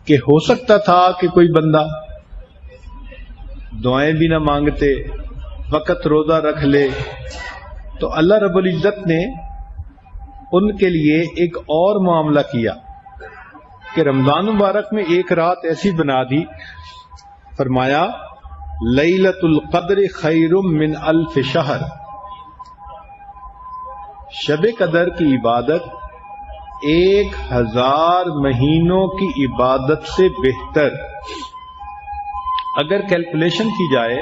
کہ ہو سکتا تھا کہ کوئی بندہ دعائیں بھی نہ مانگتے، وقت روزہ رکھ لے، تو اللہ رب العزت نے ان کے لیے ایک اور معاملہ کیا کہ رمضان مبارک میں ایک رات ایسی بنا دی، فرمایا لیلۃ القدر خیر من الف شہر، شب قدر کی عبادت 1000 مہینوں کی عبادت سے بہتر۔ اگر کیلکولیشن کی جائے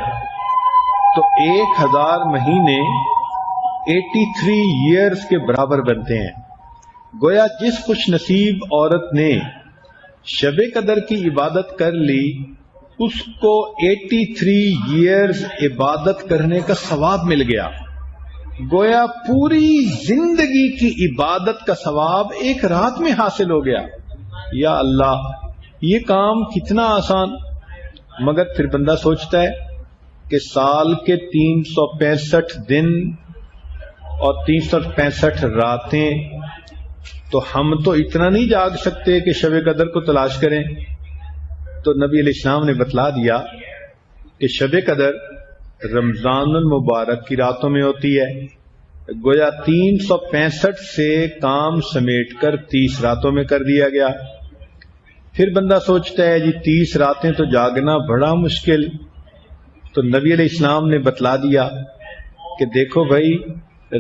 تو 1000 مہینے 83 ایئرز کے برابر بنتے ہیں۔ گویا جس خوش نصیب عورت نے شب قدر کی عبادت کر لی، اس کو 83 ایئرز عبادت کرنے کا ثواب مل گیا۔ گویا پوری زندگی کی عبادت کا ثواب ایک رات میں حاصل ہو گیا۔ یا اللہ، یہ کام کتنا آسان! مگر پھر بندہ سوچتا ہے کہ سال کے 365 دن اور 365 راتیں، تو ہم تو اتنا نہیں جاگ سکتے کہ شب قدر کو تلاش کریں۔ تو نبی علیہ السلام نے بتلا دیا کہ شب قدر رمضان المبارک کی راتوں میں ہوتی ہے۔ گویا 365 سے کام سمیٹ کر 30 راتوں میں کر دیا گیا۔ پھر بندہ سوچتا ہے جی 30 راتیں تو جاگنا بڑا مشکل، تو نبی علیہ السلام نے بتلا دیا کہ دیکھو بھائی،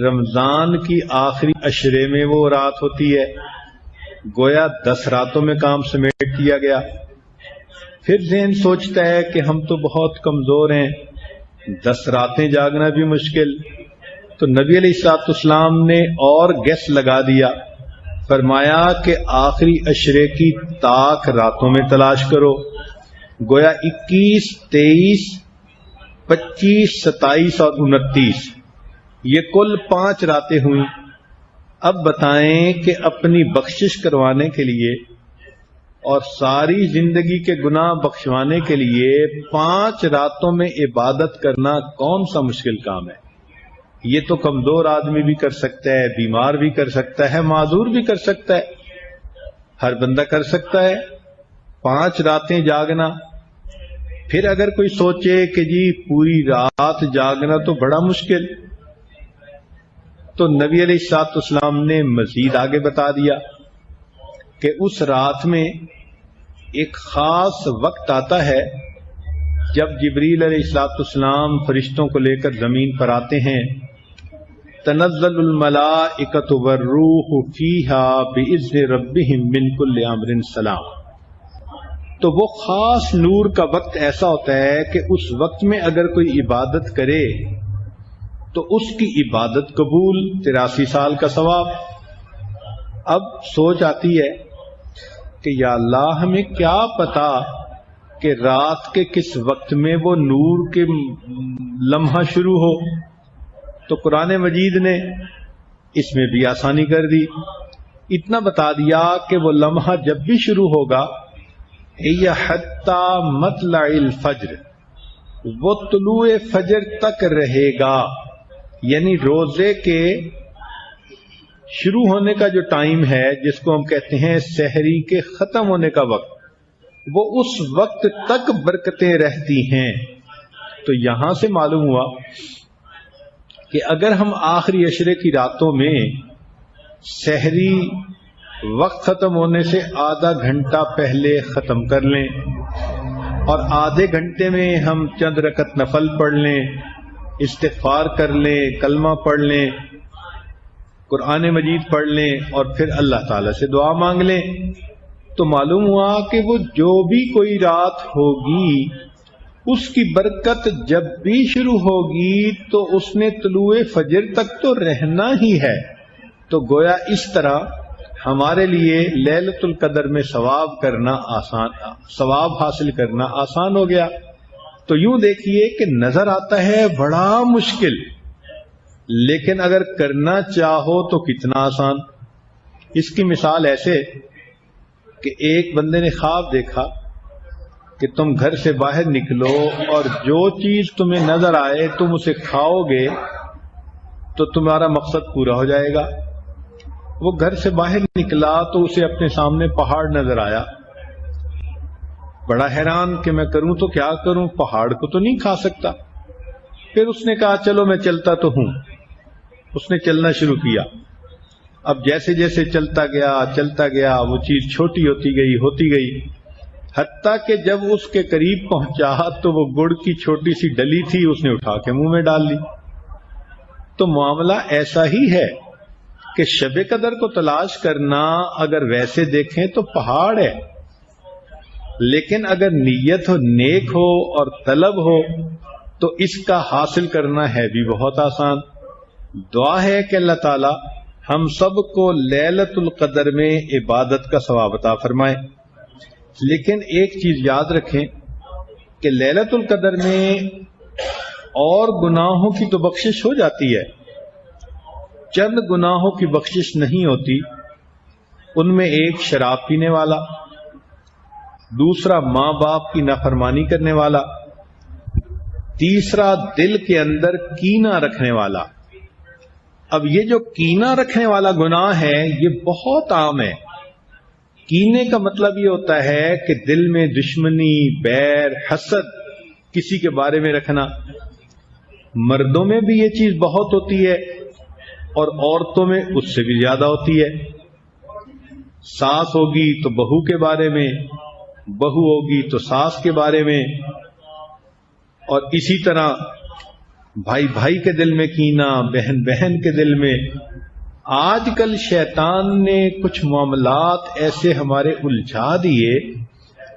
رمضان کی آخری عشرے میں وہ رات ہوتی ہے، گویا 10 راتوں میں کام سمیٹ دیا گیا۔ پھر ذہن سوچتا ہے کہ ہم تو بہت کمزور ہیں، 10 راتیں جاگنا بھی مشکل، تو نبی علیہ السلام نے اور گیس لگا دیا، فرمایا کہ آخری عشرے کی طاق راتوں میں تلاش کرو۔ گویا 21، 23، 25، 27 اور 29، یہ کل 5 راتیں ہوئیں۔ اب بتائیں کہ اپنی بخشش کروانے کے لیے اور ساری زندگی کے گناہ بخشوانے کے لیے 5 راتوں میں عبادت کرنا کون سا مشکل کام ہے؟ یہ تو کمزور آدمی بھی کر سکتا ہے، بیمار بھی کر سکتا ہے، معذور بھی کر سکتا ہے، ہر بندہ کر سکتا ہے 5 راتیں جاگنا۔ پھر اگر کوئی سوچے کہ جی پوری رات جاگنا تو بڑا مشکل، تو نبی علیہ السلام نے مزید آگے بتا دیا کہ اس رات میں ایک خاص وقت آتا ہے جب جبریل علیہ السلام فرشتوں کو لے کر زمین پر آتے ہیں، تنزل الملائکۃ والروح فیہا بإذن ربہم من کل امر سلام۔ تو وہ خاص نور کا وقت ایسا ہوتا ہے کہ اس وقت میں اگر کوئی عبادت کرے تو اس کی عبادت قبول، 83 سال کا ثواب۔ اب سوچ آتی ہے کہ یا اللہ، ہمیں کیا پتا کہ رات کے کس وقت میں وہ نور کے لمحہ شروع ہو؟ تو قرآن مجید نے اس میں بھی آسانی کر دی، اتنا بتا دیا کہ وہ لمحہ جب بھی شروع ہوگا، یا حتی مطلع الفجر، وہ طلوع فجر تک رہے گا، یعنی روزے کے شروع ہونے کا جو ٹائم ہے، جس کو ہم کہتے ہیں سحری کے ختم ہونے کا وقت، وہ اس وقت تک برکتیں رہتی ہیں۔ تو یہاں سے معلوم ہوا کہ اگر ہم آخری عشرے کی راتوں میں سحری وقت ختم ہونے سے آدھا گھنٹہ پہلے ختم کر لیں اور آدھے گھنٹے میں ہم چند رکعت نفل پڑھ لیں، استغفار کر لیں، کلمہ پڑھ لیں، قرآن مجید پڑھ لیں اور پھر اللہ تعالی سے دعا مانگ لیں، تو معلوم ہوا کہ وہ جو بھی کوئی رات ہوگی اس کی برکت جب بھی شروع ہوگی تو اس نے طلوع فجر تک تو رہنا ہی ہے۔ تو گویا اس طرح ہمارے لیے لیلۃ القدر میں ثواب حاصل کرنا آسان ہو گیا۔ تو یوں دیکھیے کہ نظر آتا ہے بڑا مشکل، لیکن اگر کرنا چاہو تو کتنا آسان۔ اس کی مثال ایسے کہ ایک بندے نے خواب دیکھا کہ تم گھر سے باہر نکلو اور جو چیز تمہیں نظر آئے تم اسے کھاؤ گے تو تمہارا مقصد پورا ہو جائے گا۔ وہ گھر سے باہر نکلا تو اسے اپنے سامنے پہاڑ نظر آیا، بڑا حیران کہ میں کروں تو کیا کروں، پہاڑ کو تو نہیں کھا سکتا۔ پھر اس نے کہا چلو میں چلتا تو ہوں۔ اس نے چلنا شروع کیا۔ اب جیسے جیسے چلتا گیا وہ چیز چھوٹی ہوتی گئی، حتیٰ کہ جب اس کے قریب پہنچا تو وہ گڑ کی چھوٹی سی ڈلی تھی، اس نے اٹھا کے منہ میں ڈال لی۔ تو معاملہ ایسا ہی ہے کہ شب قدر کو تلاش کرنا اگر ویسے دیکھیں تو پہاڑ ہے، لیکن اگر نیت ہو، نیک ہو اور طلب ہو تو اس کا حاصل کرنا ہے بھی بہت آسان۔ دعا ہے کہ اللہ تعالی ہم سب کو لیلۃ القدر میں عبادت کا ثواب عطا فرمائے۔ لیکن ایک چیز یاد رکھیں کہ لیلۃ القدر میں اور گناہوں کی تو بخشش ہو جاتی ہے، چند گناہوں کی بخشش نہیں ہوتی۔ ان میں ایک شراب پینے والا، دوسرا ماں باپ کی نافرمانی کرنے والا، تیسرا دل کے اندر کینہ رکھنے والا۔ اب یہ جو کینہ رکھنے والا گناہ ہے یہ بہت عام ہے۔ کینے کا مطلب یہ ہوتا ہے کہ دل میں دشمنی، بیر، حسد کسی کے بارے میں رکھنا۔ مردوں میں بھی یہ چیز بہت ہوتی ہے اور عورتوں میں اس سے بھی زیادہ ہوتی ہے۔ ساس ہوگی تو بہو کے بارے میں، بہو ہوگی تو ساس کے بارے میں، اور اسی طرح بھائی بھائی کے دل میں کینہ، بہن بہن کے دل میں۔ آج کل شیطان نے کچھ معاملات ایسے ہمارے الجھا دیے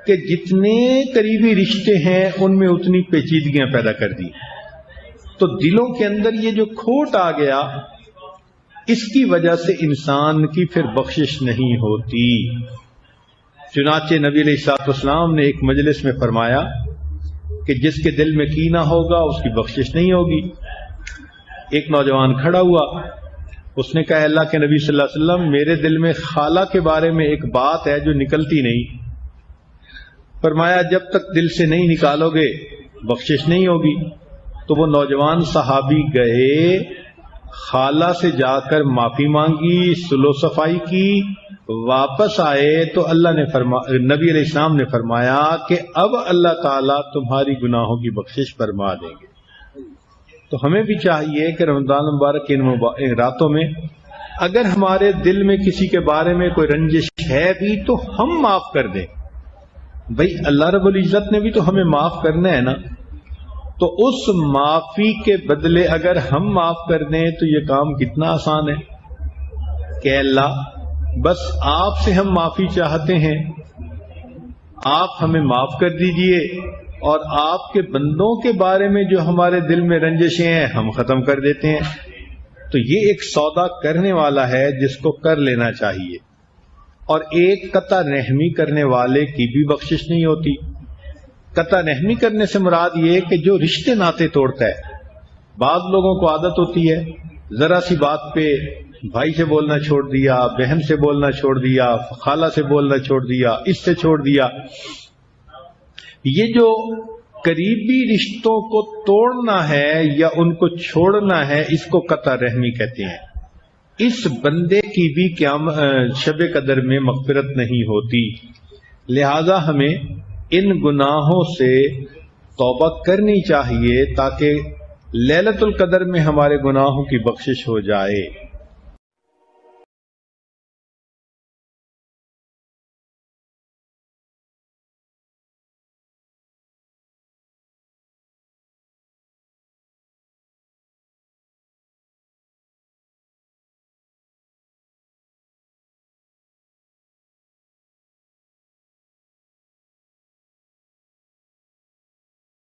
کہ جتنے قریبی رشتے ہیں ان میں اتنی پیچیدگیاں پیدا کر دی۔ تو دلوں کے اندر یہ جو کھوٹ آ گیا، اس کی وجہ سے انسان کی پھر بخشش نہیں ہوتی۔ چنانچہ نبی علیہ الصلوۃ والسلام نے ایک مجلس میں فرمایا کہ جس کے دل میں کینہ ہوگا اس کی بخشش نہیں ہوگی۔ ایک نوجوان کھڑا ہوا، اس نے کہا اللہ کے نبی صلی اللہ علیہ وسلم میرے دل میں خالہ کے بارے میں ایک بات ہے جو نکلتی نہیں۔ فرمایا جب تک دل سے نہیں نکالو گے بخشش نہیں ہوگی۔ تو وہ نوجوان صحابی گئے، خالہ سے جا کر معافی مانگی، صلح صفائی کی، واپس آئے تو نبی علیہ السلام نے فرمایا کہ اب اللہ تعالیٰ تمہاری گناہوں کی بخشش فرما دیں گے۔ تو ہمیں بھی چاہیے کہ رمضان مبارک کے ان راتوں میں اگر ہمارے دل میں کسی کے بارے میں کوئی رنجش ہے بھی تو ہم معاف کر دیں۔ بھئی اللہ رب العزت نے بھی تو ہمیں معاف کرنا ہے نا، تو اس معافی کے بدلے اگر ہم معاف کر دیں تو یہ کام کتنا آسان ہے کہ اللہ بس آپ سے ہم معافی چاہتے ہیں، آپ ہمیں معاف کر دیجئے، اور آپ کے بندوں کے بارے میں جو ہمارے دل میں رنجشیں ہیں ہم ختم کر دیتے ہیں۔ تو یہ ایک سودا کرنے والا ہے جس کو کر لینا چاہیے۔ اور ایک قطع رحمی کرنے والے کی بھی بخشش نہیں ہوتی۔ قطع رحمی کرنے سے مراد یہ کہ جو رشتے ناطے توڑتا ہے۔ بعض لوگوں کو عادت ہوتی ہے ذرا سی بات پہ بھائی سے بولنا چھوڑ دیا، بہن سے بولنا چھوڑ دیا، خالہ سے بولنا چھوڑ دیا، اس سے چھوڑ دیا۔ یہ جو قریبی رشتوں کو توڑنا ہے یا ان کو چھوڑنا ہے اس کو قطع رحمی کہتے ہیں۔ اس بندے کی بھی شب قدر میں مغفرت نہیں ہوتی۔ لہذا ہمیں ان گناہوں سے توبہ کرنی چاہیے تاکہ لیلۃ القدر میں ہمارے گناہوں کی بخشش ہو جائے۔